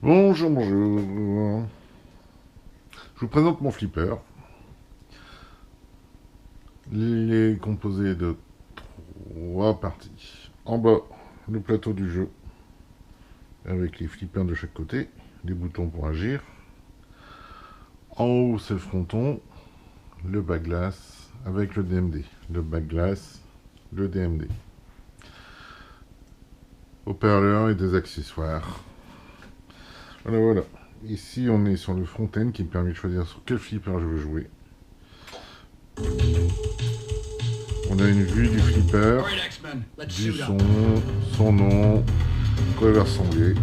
Bonjour, bonjour. Je vous présente mon flipper. Il est composé de trois parties. En bas, le plateau du jeu, avec les flippers de chaque côté, les boutons pour agir. En haut, c'est le fronton, le bas glace, avec le DMD. Le bas glace, le DMD. Haut-parleur et des accessoires. Voilà, voilà. Ici, on est sur le front-end qui me permet de choisir sur quel flipper je veux jouer. On a une vue du flipper, du son nom, quoi il va ressembler.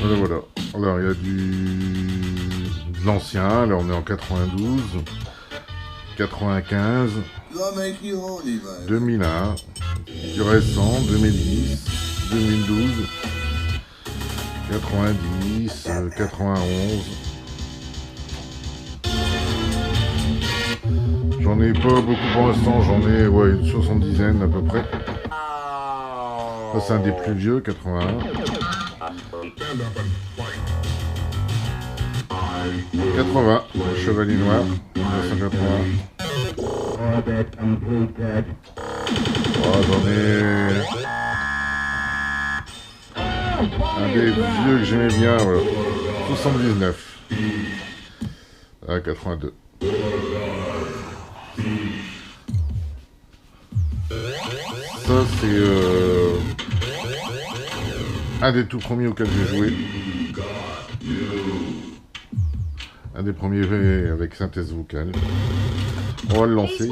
Voilà, voilà. Alors, il y a de l'ancien, là on est en 92, 95, 2001, du récent, 2010, 2012, 90, 91. J'en ai pas beaucoup pour l'instant, j'en ai une 70aine à peu près. Ça c'est un des plus vieux, 81. 80, le Chevalier Noir, 1980. Oh, j'en ai un des vieux que j'aimais bien, voilà. 79. Ah, 82. Ça, c'est un des tout premiers auxquels j'ai joué. Un des premiers avec synthèse vocale. On va le lancer.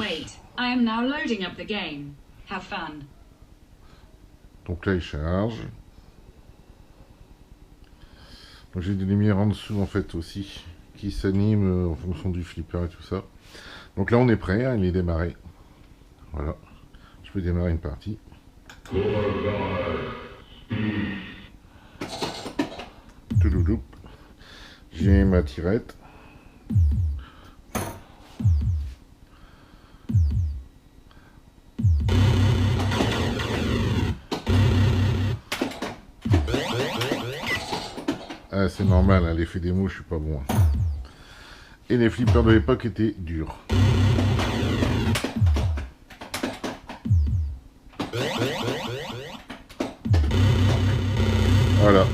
Donc là, il charge. Donc j'ai des lumières en dessous, en fait, aussi, qui s'animent en fonction du flipper et tout ça. Donc là, on est prêt, hein, il est démarré. Voilà. Je peux démarrer une partie. Toulouloup. J'ai ma tirette. Ah, c'est normal, hein, l'effet des mots, je suis pas bon. Et les flippers de l'époque étaient durs. Voilà.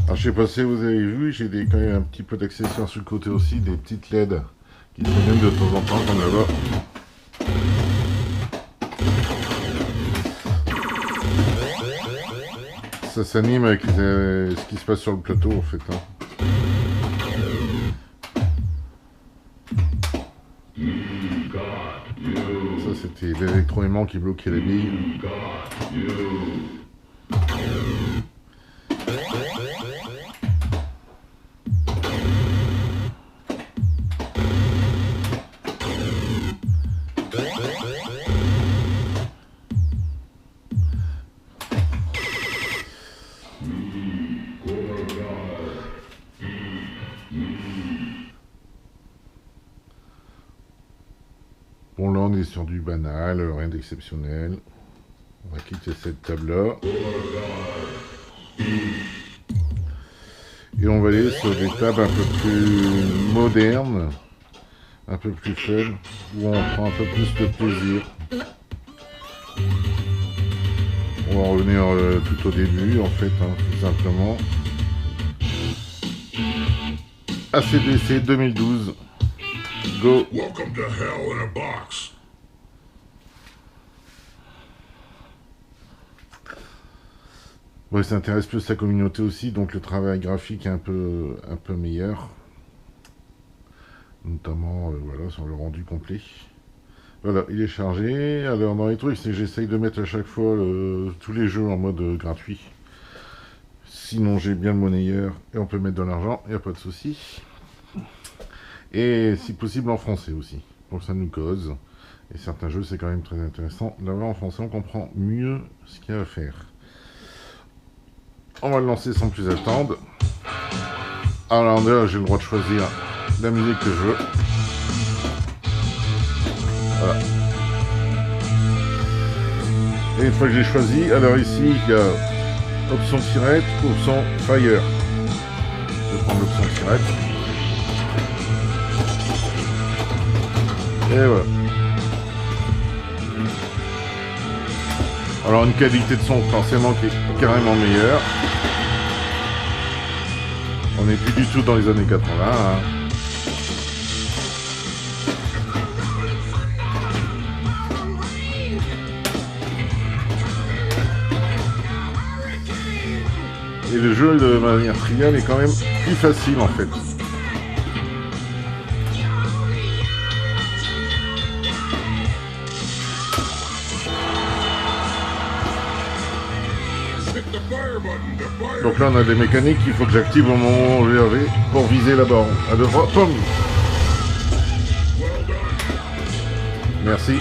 Alors je sais pas si vous avez vu, j'ai quand même un petit peu d'accessoires sur le côté aussi, des petites LED qui s'allument de temps en temps comme là-bas. Ça s'anime avec ce qui se passe sur le plateau en fait. Hein. Ça c'était l'électroaimant qui bloquait la bille. Bon là on est sur du banal, rien d'exceptionnel. On va quitter cette table-là. Et on va aller sur des tables un peu plus modernes, un peu plus fun, où on prend un peu plus de plaisir. On va revenir tout au début en fait, hein, tout simplement. ACDC 2012. Go. Welcome to hell in a box. Bon, ça intéresse plus la communauté aussi, donc le travail graphique est un peu meilleur. Notamment, voilà, sur le rendu complet. Voilà, il est chargé. Alors, dans les trucs, c'est que j'essaye de mettre à chaque fois tous les jeux en mode gratuit. Sinon, j'ai bien le monnayeur et on peut mettre de l'argent, il n'y a pas de souci. Et si possible en français aussi, pour que ça nous cause. Et certains jeux, c'est quand même très intéressant d'avoir en français, on comprend mieux ce qu'il y a à faire. On va le lancer sans plus attendre. Alors là, j'ai le droit de choisir la musique que je veux. Voilà. Et une fois que j'ai choisi, alors ici il y a option tirette, option fire. Je vais prendre l'option tirette. Et voilà. Alors une qualité de son forcément qui est carrément meilleure. On n'est plus du tout dans les années 80. Hein. Et le jeu de manière triviale est quand même plus facile en fait. Donc là on a des mécaniques qu'il faut que j'active au moment où j'y vais pour viser la barre. À deux fois, pomme. Merci.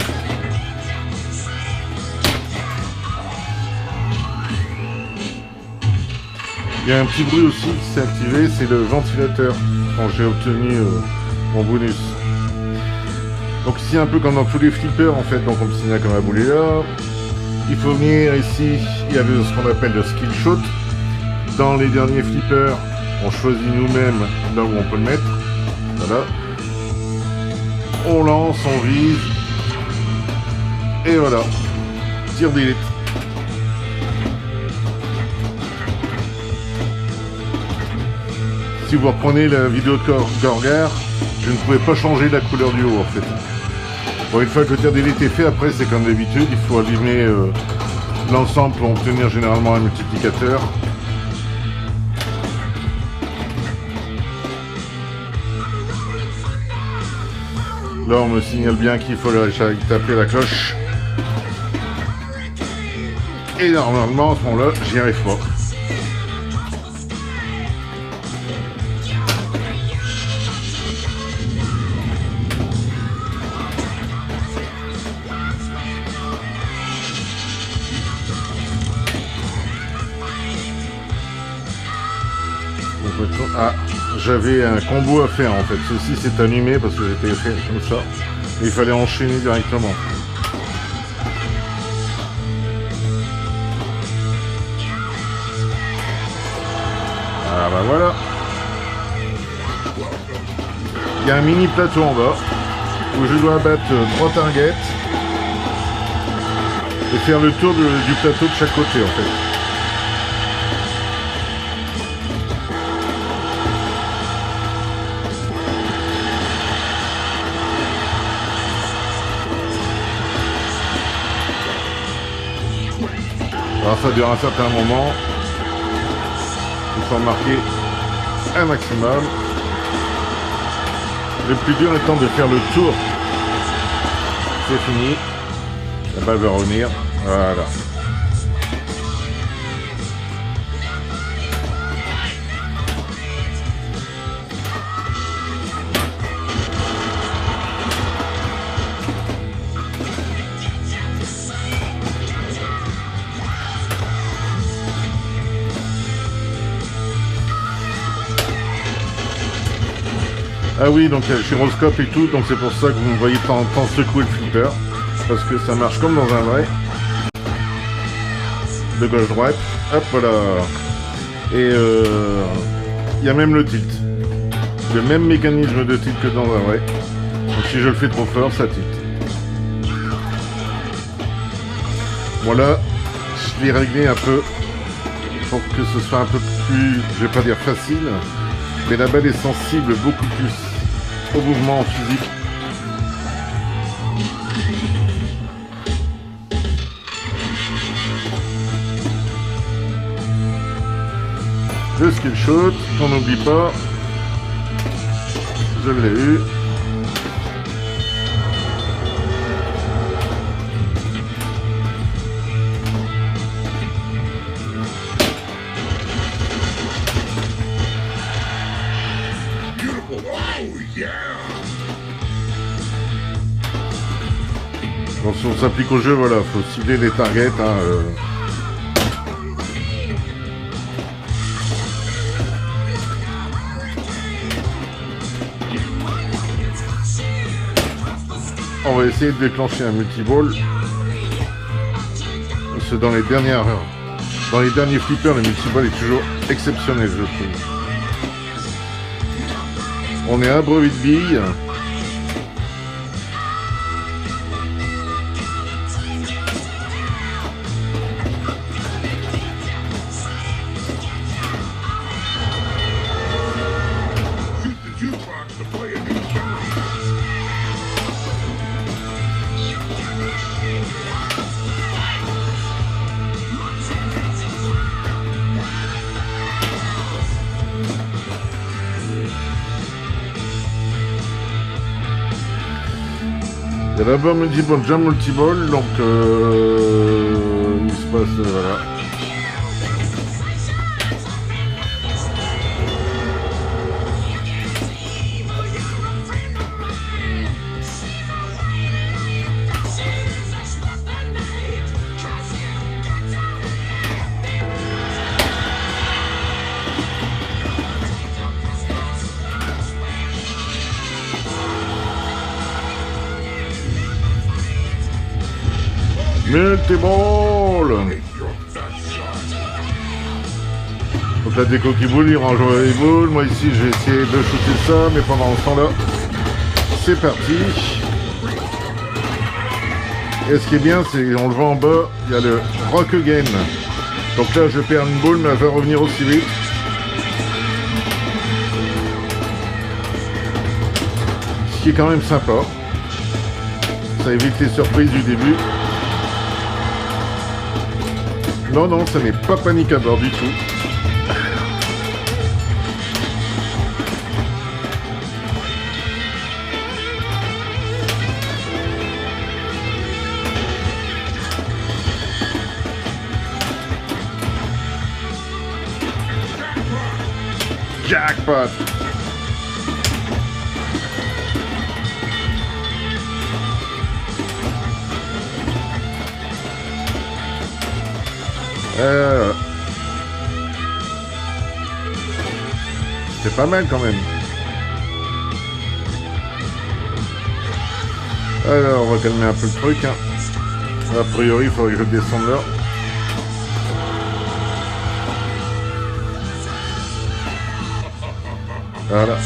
Il y a un petit bruit aussi qui s'est activé, c'est le ventilateur quand j'ai obtenu mon bonus. Donc ici un peu comme dans tous les flippers en fait, donc on me signale comme un boulet là. Il faut venir ici, il y a ce qu'on appelle le skill shot. Dans les derniers flippers, on choisit nous-mêmes là où on peut le mettre. Voilà. On lance, on vise. Et voilà. Tir d'élite. Si vous reprenez la vidéo de Gorgar, je ne pouvais pas changer la couleur du haut en fait. Bon, une fois que le tir d'élite est fait, après c'est comme d'habitude, il faut allumer l'ensemble pour obtenir généralement un multiplicateur. Là on me signale bien qu'il faut taper la cloche. Et normalement à ce moment-là, j'y arrive pas. Ah, j'avais un combo à faire en fait. Ceci s'est allumé parce que j'étais fait comme ça. Et il fallait enchaîner directement. Ah bah voilà. Il y a un mini plateau en bas où je dois abattre 3 targets et faire le tour du plateau de chaque côté en fait. Alors ça dure un certain moment. Il faut marquer un maximum. Le plus dur étant de faire le tour. C'est fini. La balle va revenir. Voilà. Ah oui, donc il y a le gyroscope et tout, donc c'est pour ça que vous me voyez de temps en temps secouer le flipper, parce que ça marche comme dans un vrai. De gauche-droite, hop voilà. Et il y a même le tilt. Le même mécanisme de tilt que dans un vrai. Donc si je le fais trop fort, ça tilt. Voilà, je l'ai réglé un peu pour que ce soit un peu plus, je vais pas dire facile, mais la balle est sensible beaucoup plus au mouvement physique. Le skill shot, on n'oublie pas, je l'ai eu. Donc si on s'applique au jeu, voilà, faut cibler les targets. On va essayer de déclencher un multiball. parce que dans les derniers flippers, le multiball est toujours exceptionnel, je trouve. On est à brevet de billes. Il y a d'abord multiball, jam multiball, donc il se passe, voilà. Multiball. Donc la déco qui boule, il range les boules. Moi ici j'ai essayé de shooter ça, mais pendant ce temps là, c'est parti. Et ce qui est bien, c'est on le voit en bas, il y a le Rock Again. Donc là je perds une boule, mais elle va revenir aussi vite. Ce qui est quand même sympa. Ça évite les surprises du début. Non, non, ça n'est pas panique à bord du tout. Jackpot! C'est pas mal quand même. Alors, on va calmer un peu le truc. Hein. A priori, il faudrait que je descende là. Voilà.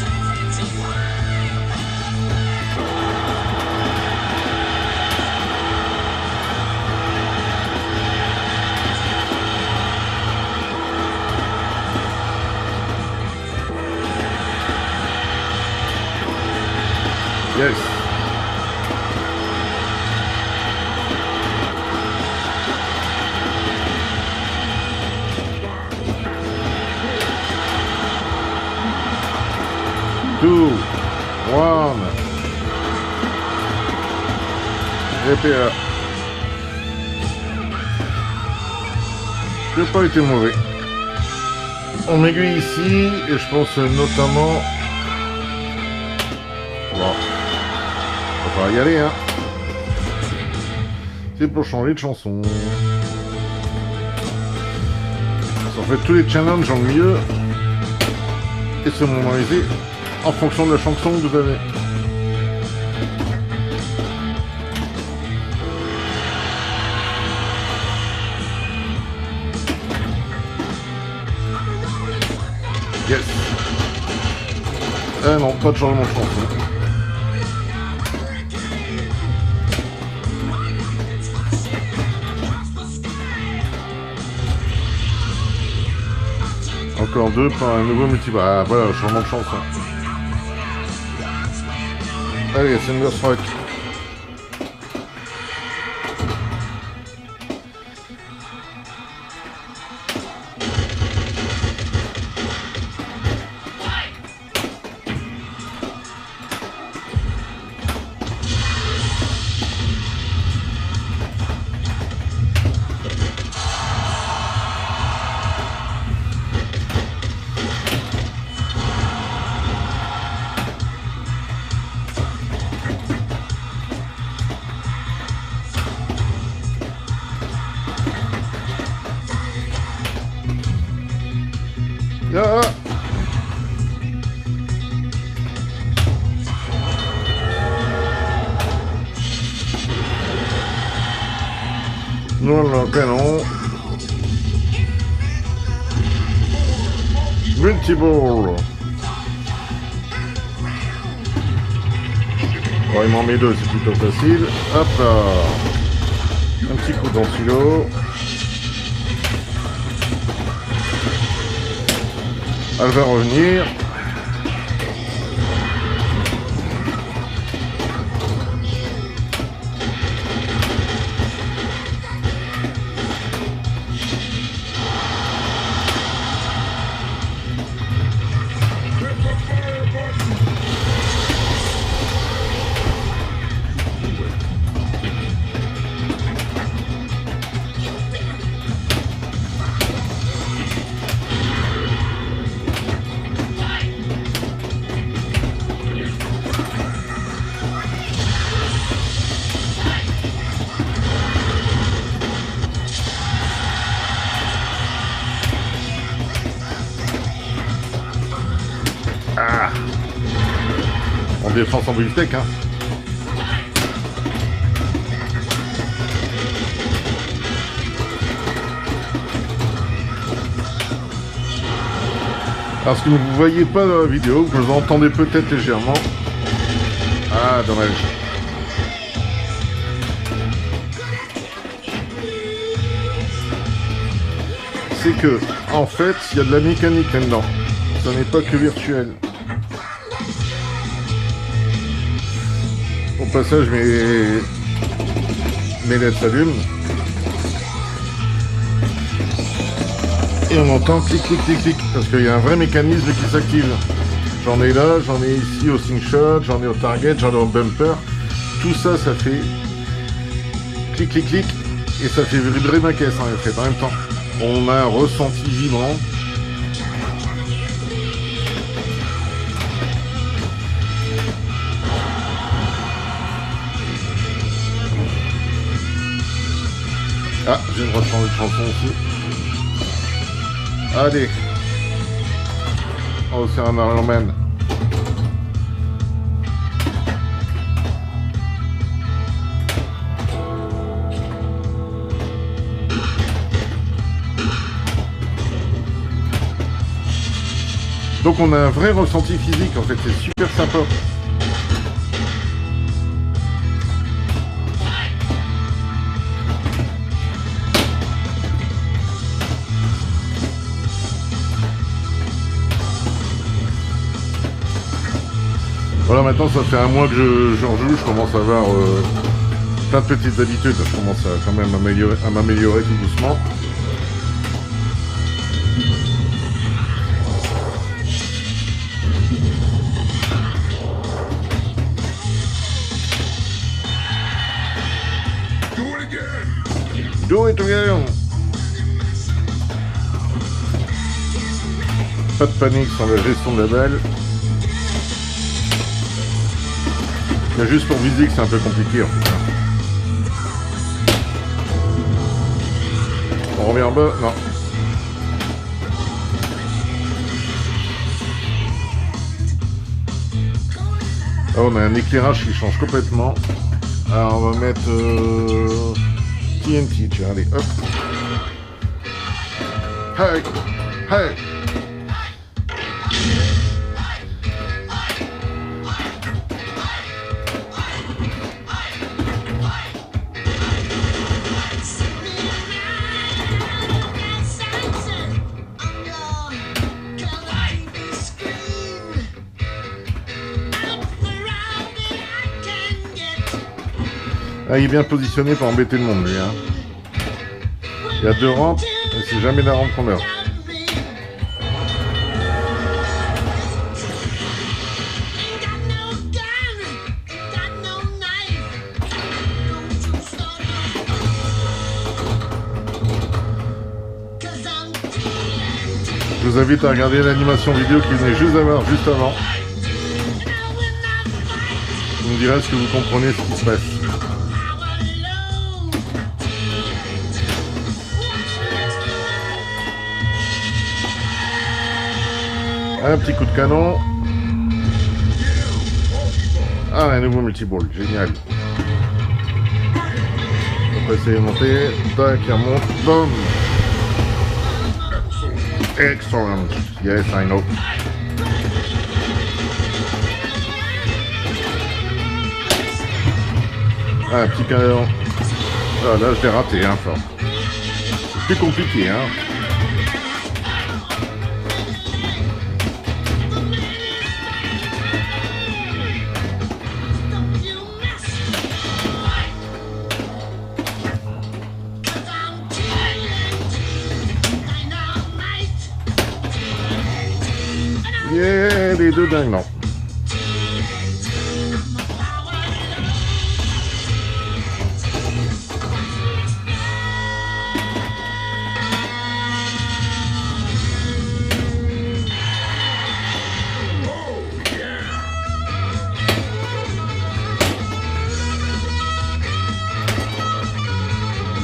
Yes. Two, one. Et puis j'ai pas été mauvais. On m'aiguille ici et je pense notamment. Bon. On va y aller, hein. C'est pour changer de chanson. En fait, tous les challenges ont mieux et se mémoriser en fonction de la chanson que vous avez. Yes. Ah non, pas de changement de chanson. Encore deux pour un nouveau multi. Ah voilà, changement de chanson. Allez, Thunderstruck. Voilà, canon. Multiball. Bon, il m'en met deux, c'est plutôt facile. Hop là. Un petit coup d'antilo. Elle va revenir. Ah. En défense en beefsteak, hein. Alors ce que vous ne voyez pas dans la vidéo, que vous entendez peut-être légèrement. Ah, dommage. C'est que, en fait, il y a de la mécanique là-dedans. Ce n'est pas que virtuel. Au passage, mes LED s'allument. Et on entend clic, clic, clic, clic. Parce qu'il y a un vrai mécanisme qui s'active. J'en ai là, j'en ai ici au slingshot, j'en ai au target, j'en ai au bumper. Tout ça, ça fait clic, clic, clic. Et ça fait vibrer ma caisse en fait. En même temps, on a un ressenti vibrant. Ah, j'ai le droit de changer de chanson aussi. Allez. Oh, c'est un Iron Man. Donc on a un vrai ressenti physique en fait, c'est super sympa. Voilà, maintenant ça fait un mois que j'en joue, je commence à avoir plein de petites habitudes, je commence à quand même à m'améliorer tout doucement. Do it again. Pas de panique sur la gestion de la balle. Mais juste pour viser que c'est un peu compliqué en fait. On revient en bas, non. Ah, on a un éclairage qui change complètement. Alors on va mettre TNT, tiens, allez, hop. Hey, hey. Ah, il est bien positionné pour embêter le monde, lui. Hein. Il y a deux rampes, mais c'est jamais la rampe qu'on meurt. Je vous invite à regarder l'animation vidéo qui venait juste avant. Vous me direz ce que vous comprenez ce qui se passe. Un petit coup de canon. Ah, un nouveau multiball, génial. va essayer de monter. Tac, il remonte. Boum. Excellent. Yes, I know. Ah, un petit canon. Ah, là, je l'ai raté, hein, fort. C'est plus compliqué, hein. Yeah, les deux dingues, non.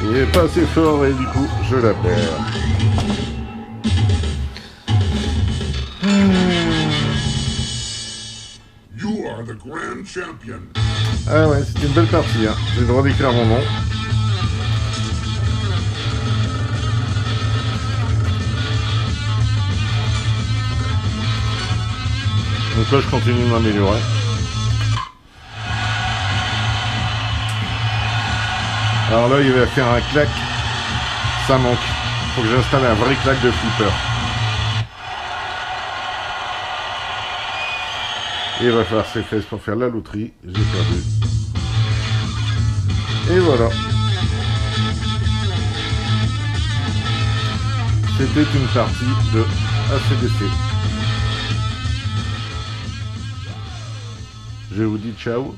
Il est pas assez fort et du coup, je la perds. You are the grand champion. Ah ouais, c'était une belle partie, hein. J'ai le droit d'écrire mon nom. Donc là, je continue de m'améliorer. Alors là, il va faire un claque. Ça manque. Faut que j'installe un vrai claque de flipper. Et il va falloir ses fesses pour faire la loterie. J'ai perdu. Et voilà. C'était une partie de ACDC. Je vous dis ciao.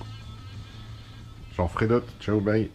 Jean-Frédot, ciao, bye.